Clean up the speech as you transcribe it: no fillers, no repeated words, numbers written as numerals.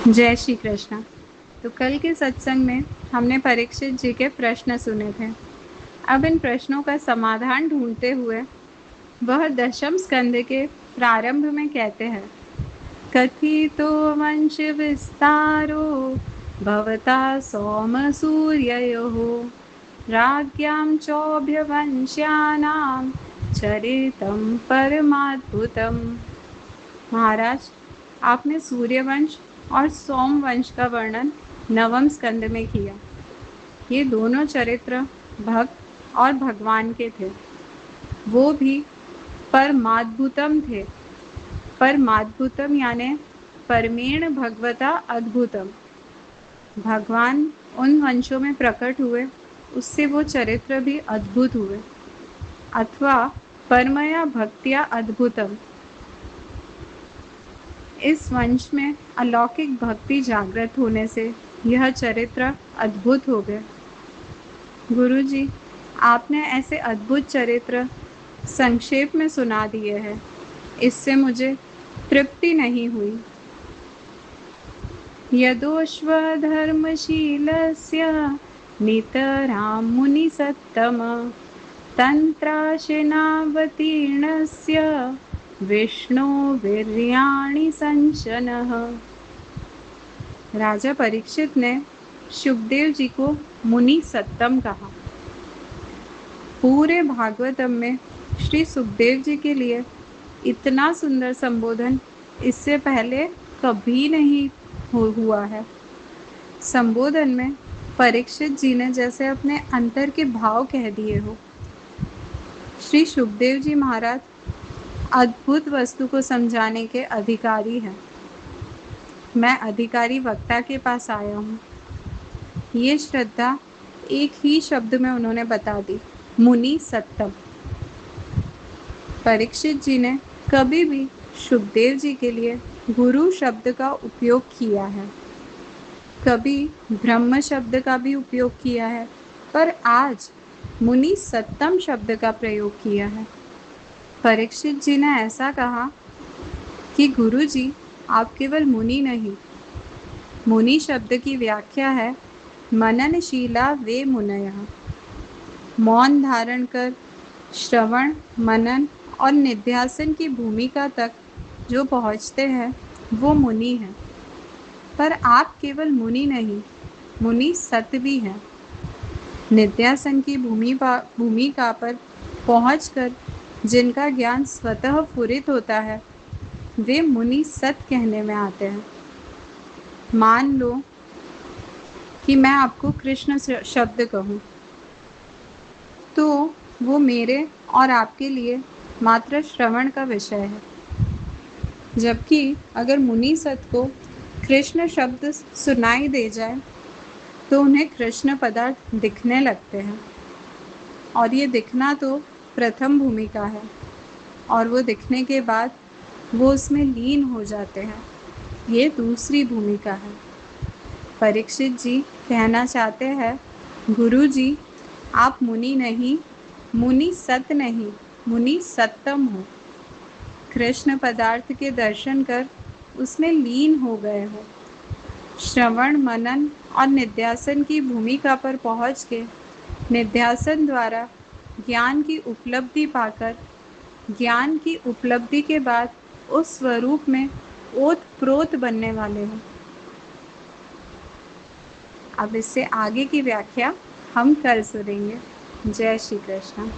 जय श्री कृष्ण। तो कल के सत्संग में हमने परीक्षित जी के प्रश्न सुने थे। अब इन प्रश्नों का समाधान ढूंढते हुए वह दशम स्कंद के प्रारंभ में कहते हैं, कथितो वंश विस्तारो भवता सोम सूर्ययोः राज्ञां चोभयवंश्यानां चरितं परमाद्भुतम्। महाराज, आपने सूर्यवंश और सोमवंश का वर्णन नवम स्कंद में किया। ये दोनों चरित्र भक्त और भगवान के थे, वो भी परमाद्भुतम थे। परमाद्भुतम यानी परमेण भगवता अद्भुतम। भगवान उन वंशों में प्रकट हुए, उससे वो चरित्र भी अद्भुत हुए, अथवा परमया भक्तिया अद्भुतम। इस वंश में अलौकिक भक्ति जागृत होने से यह चरित्र अद्भुत हो गए। गुरुजी, आपने ऐसे अद्भुत चरित्र संक्षेप में सुना दिए हैं, इससे मुझे तृप्ति नहीं हुई। यदोश्वधर्मशीलस्य नितरां मुनिसत्तम तन्त्राशिनावतीर्णस्य विष्णु वीर्याणि संशनः। राजा परीक्षित ने शुकदेव जी को मुनि सत्तम कहा। पूरे भागवतम में श्री सुखदेव जी के लिए इतना सुंदर संबोधन इससे पहले कभी नहीं हुआ है। संबोधन में परीक्षित जी ने जैसे अपने अंतर के भाव कह दिए हो। श्री सुखदेव जी महाराज अद्भुत वस्तु को समझाने के अधिकारी हैं। मैं अधिकारी वक्ता के पास आया हूँ। ये श्रद्धा एक ही शब्द में उन्होंने बता दी, मुनि सत्तम। परीक्षित जी ने कभी भी सुखदेव जी के लिए गुरु शब्द का उपयोग किया है, कभी ब्रह्म शब्द का भी उपयोग किया है, पर आज मुनि सत्तम शब्द का प्रयोग किया है। परीक्षित जी ने ऐसा कहा कि गुरु जी, आप केवल मुनि नहीं, मुनि शब्द की व्याख्या है मननशीला वे मुनयः। मौन धारण कर श्रवण, मनन और निध्यासन की भूमिका तक जो पहुँचते हैं वो मुनि हैं। पर आप केवल मुनि नहीं, मुनि सत भी हैं। निध्यासन की भूमिका पर पहुँचकर जिनका ज्ञान स्वतः फुरित होता है वे मुनि सत कहने में आते हैं। मान लो कि मैं आपको कृष्ण शब्द कहूँ, तो वो मेरे और आपके लिए मात्र श्रवण का विषय है। जबकि अगर मुनि सत को कृष्ण शब्द सुनाई दे जाए तो उन्हें कृष्ण पदार्थ दिखने लगते हैं, और ये दिखना तो प्रथम भूमिका है, और वो दिखने के बाद वो उसमें लीन हो जाते हैं, ये दूसरी भूमिका है। परीक्षित जी कहना चाहते हैं, गुरु जी, आप मुनि नहीं, मुनि सत नहीं, मुनि सत्तम हो। कृष्ण पदार्थ के दर्शन कर उसमें लीन हो गए हो। श्रवण, मनन और निध्यासन की भूमिका पर पहुँच के निध्यासन द्वारा ज्ञान की उपलब्धि पाकर, ज्ञान की उपलब्धि के बाद उस स्वरूप में ओतप्रोत बनने वाले हो। अब इससे आगे की व्याख्या हम कल सुनेंगे। जय श्री कृष्ण।